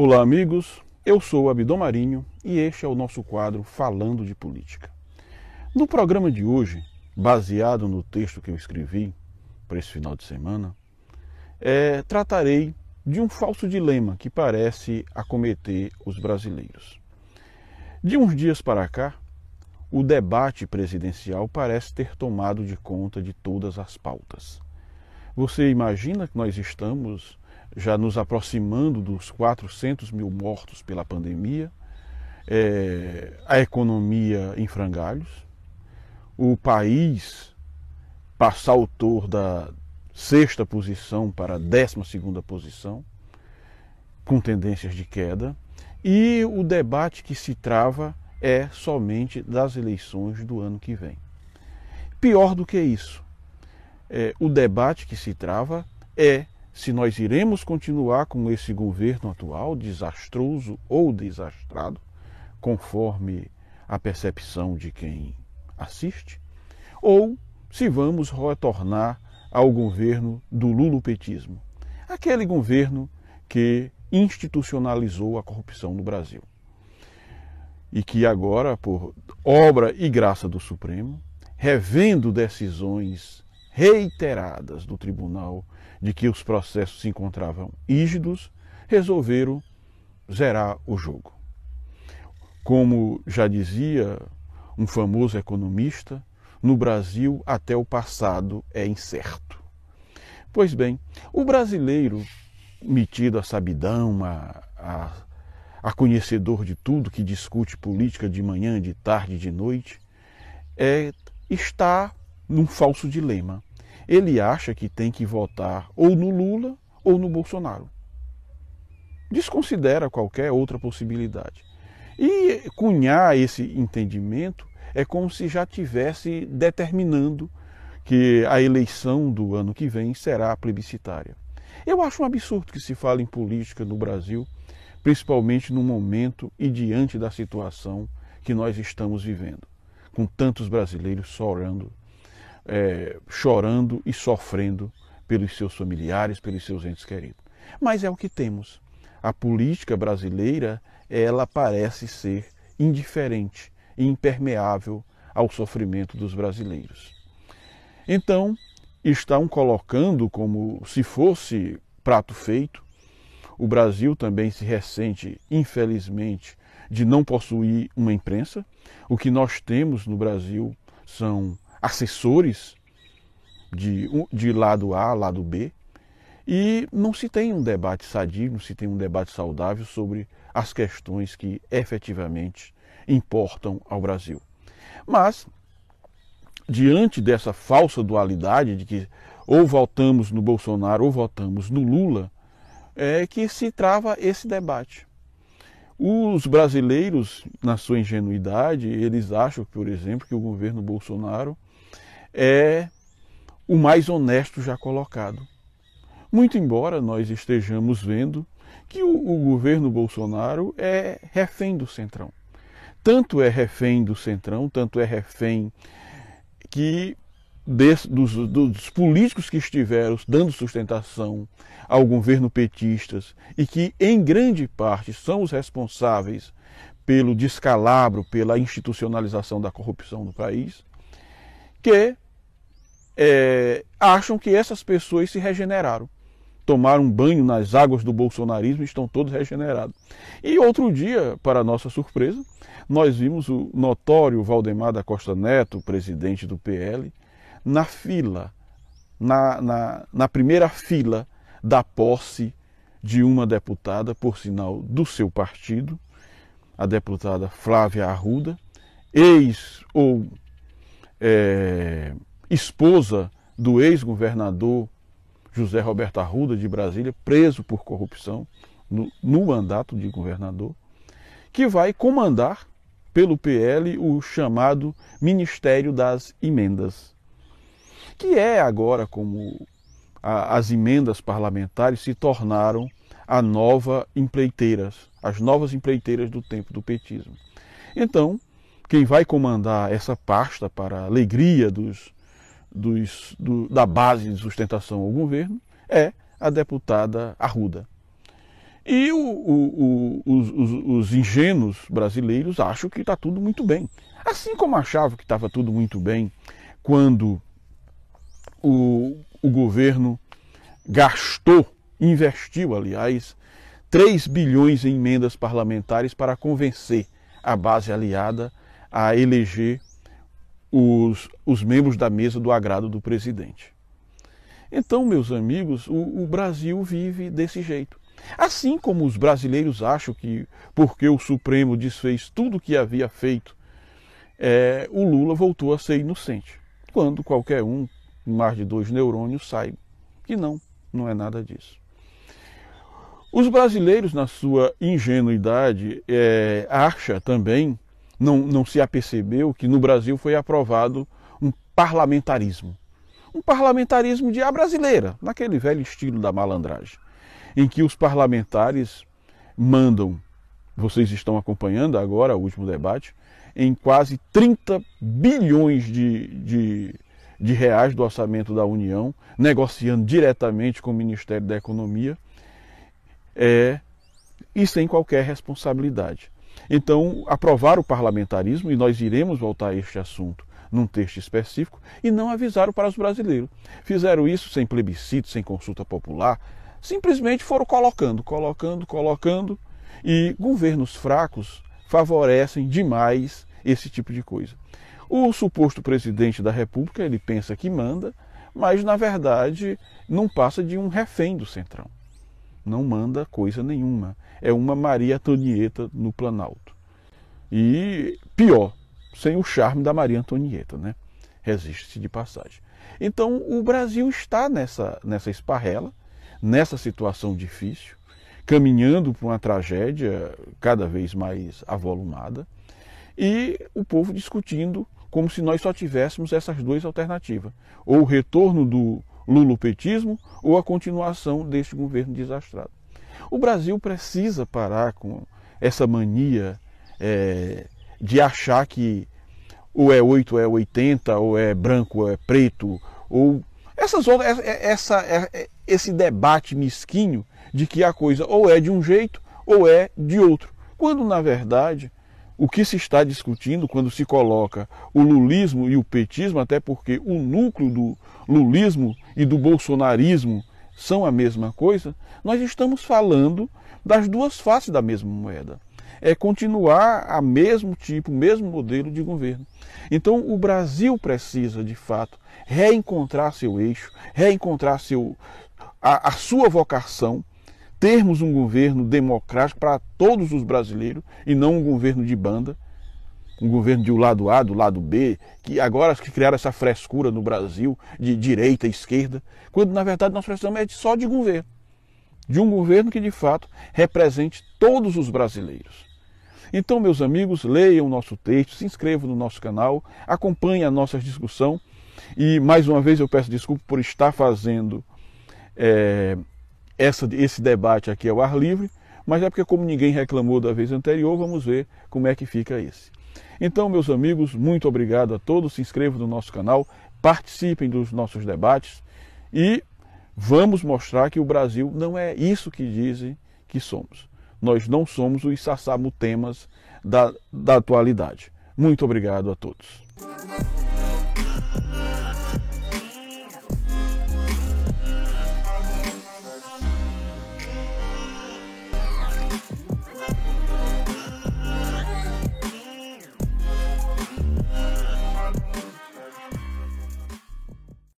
Olá, amigos. Eu sou Abdon Marinho e este é o nosso quadro Falando de Política. No programa de hoje, baseado no texto que eu escrevi para esse final de semana, tratarei de um falso dilema que parece acometer os brasileiros. De uns dias para cá, o debate presidencial parece ter tomado de conta de todas as pautas. Você imagina que nós estamos já nos aproximando dos 400 mil mortos pela pandemia, a economia em frangalhos, o país saltou da 6ª posição para a 12ª posição, com tendências de queda, e o debate que se trava é somente das eleições do ano que vem. Pior do que isso, o debate que se trava é se nós iremos continuar com esse governo atual, desastroso ou desastrado, conforme a percepção de quem assiste, ou se vamos retornar ao governo do lulopetismo, aquele governo que institucionalizou a corrupção no Brasil. E que agora, por obra e graça do Supremo, revendo decisões reiteradas do Tribunal de que os processos se encontravam rígidos, resolveram zerar o jogo. Como já dizia um famoso economista, no Brasil até o passado é incerto. Pois bem, o brasileiro, metido a sabidão, a conhecedor de tudo, que discute política de manhã, de tarde, de noite, está num falso dilema. Ele acha que tem que votar ou no Lula ou no Bolsonaro. Desconsidera qualquer outra possibilidade. E cunhar esse entendimento é como se já estivesse determinando que a eleição do ano que vem será plebiscitária. Eu acho um absurdo que se fale em política no Brasil, principalmente no momento e diante da situação que nós estamos vivendo, com tantos brasileiros chorando e sofrendo pelos seus familiares, pelos seus entes queridos. Mas é o que temos. A política brasileira, ela parece ser indiferente e impermeável ao sofrimento dos brasileiros. Então, estão colocando como se fosse prato feito. O Brasil também se ressente, infelizmente, de não possuir uma imprensa. O que nós temos no Brasil são assessores de lado A, lado B, e não se tem um debate sadio, não se tem um debate saudável sobre as questões que efetivamente importam ao Brasil. Mas, diante dessa falsa dualidade de que ou votamos no Bolsonaro ou votamos no Lula, é que se trava esse debate. Os brasileiros, na sua ingenuidade, eles acham, por exemplo, que o governo Bolsonaro é o mais honesto já colocado. Muito embora nós estejamos vendo que o governo Bolsonaro é refém do Centrão. Tanto é refém do Centrão, tanto é refém dos políticos que estiveram dando sustentação ao governo petistas e que, em grande parte, são os responsáveis pelo descalabro, pela institucionalização da corrupção no país, que acham que essas pessoas se regeneraram. Tomaram um banho nas águas do bolsonarismo e estão todos regenerados. E outro dia, para nossa surpresa, nós vimos o notório Valdemar da Costa Neto, presidente do PL, na fila, na primeira fila da posse de uma deputada, por sinal do seu partido, a deputada Flávia Arruda, esposa do ex-governador José Roberto Arruda, de Brasília, preso por corrupção no mandato de governador, que vai comandar pelo PL o chamado Ministério das Emendas, que é agora como as emendas parlamentares se tornaram as novas empreiteiras do tempo do petismo. Então, quem vai comandar essa pasta para a alegria da base de sustentação ao governo é a deputada Arruda. E os ingênuos brasileiros acham que está tudo muito bem. Assim como achavam que estava tudo muito bem quando o governo investiu, aliás, 3 bilhões em emendas parlamentares para convencer a base aliada a eleger os membros da mesa do agrado do presidente. Então, meus amigos, o Brasil vive desse jeito. Assim como os brasileiros acham que, porque o Supremo desfez tudo o que havia feito, o Lula voltou a ser inocente. Quando qualquer um, com mais de 2 neurônios, sabe que não é nada disso. Os brasileiros, na sua ingenuidade, acha também, não se apercebeu que no Brasil foi aprovado um parlamentarismo. Um parlamentarismo de a brasileira, naquele velho estilo da malandragem, em que os parlamentares mandam, vocês estão acompanhando agora o último debate, em quase 30 bilhões de reais do orçamento da União, negociando diretamente com o Ministério da Economia, e sem qualquer responsabilidade. Então, aprovaram o parlamentarismo, e nós iremos voltar a este assunto num texto específico, e não avisaram para os brasileiros. Fizeram isso sem plebiscito, sem consulta popular, simplesmente foram colocando, e governos fracos favorecem demais esse tipo de coisa. O suposto presidente da República, ele pensa que manda, mas na verdade não passa de um refém do Centrão. Não manda coisa nenhuma. É uma Maria Antonieta no Planalto. E pior, sem o charme da Maria Antonieta, né? Resiste-se de passagem. Então o Brasil está nessa esparrela, nessa situação difícil, caminhando para uma tragédia cada vez mais avolumada, e o povo discutindo como se nós só tivéssemos essas 2 alternativas, ou o retorno do lulopetismo ou a continuação deste governo desastrado. O Brasil precisa parar com essa mania de achar que ou é 8 ou é 80, ou é branco ou é preto, ou esse debate mesquinho de que a coisa ou é de um jeito ou é de outro. Quando, na verdade, o que se está discutindo quando se coloca o lulismo e o petismo, até porque o núcleo do lulismo e do bolsonarismo são a mesma coisa, nós estamos falando das 2 faces da mesma moeda. É continuar a mesmo tipo, o mesmo modelo de governo. Então o Brasil precisa, de fato, reencontrar seu eixo, reencontrar a sua vocação, termos um governo democrático para todos os brasileiros e não um governo de banda, um governo de lado A, do lado B, que agora que criaram essa frescura no Brasil de direita e esquerda, quando na verdade nós precisamos só de governo. De um governo que de fato represente todos os brasileiros. Então, meus amigos, leiam o nosso texto, se inscrevam no nosso canal, acompanhem a nossa discussão e, mais uma vez, eu peço desculpa por estar fazendo esse debate aqui ao ar livre, mas é porque, como ninguém reclamou da vez anterior, vamos ver como é que fica esse. Então, meus amigos, muito obrigado a todos, se inscrevam no nosso canal, participem dos nossos debates e vamos mostrar que o Brasil não é isso que dizem que somos. Nós não somos os sassamutemas da atualidade. Muito obrigado a todos.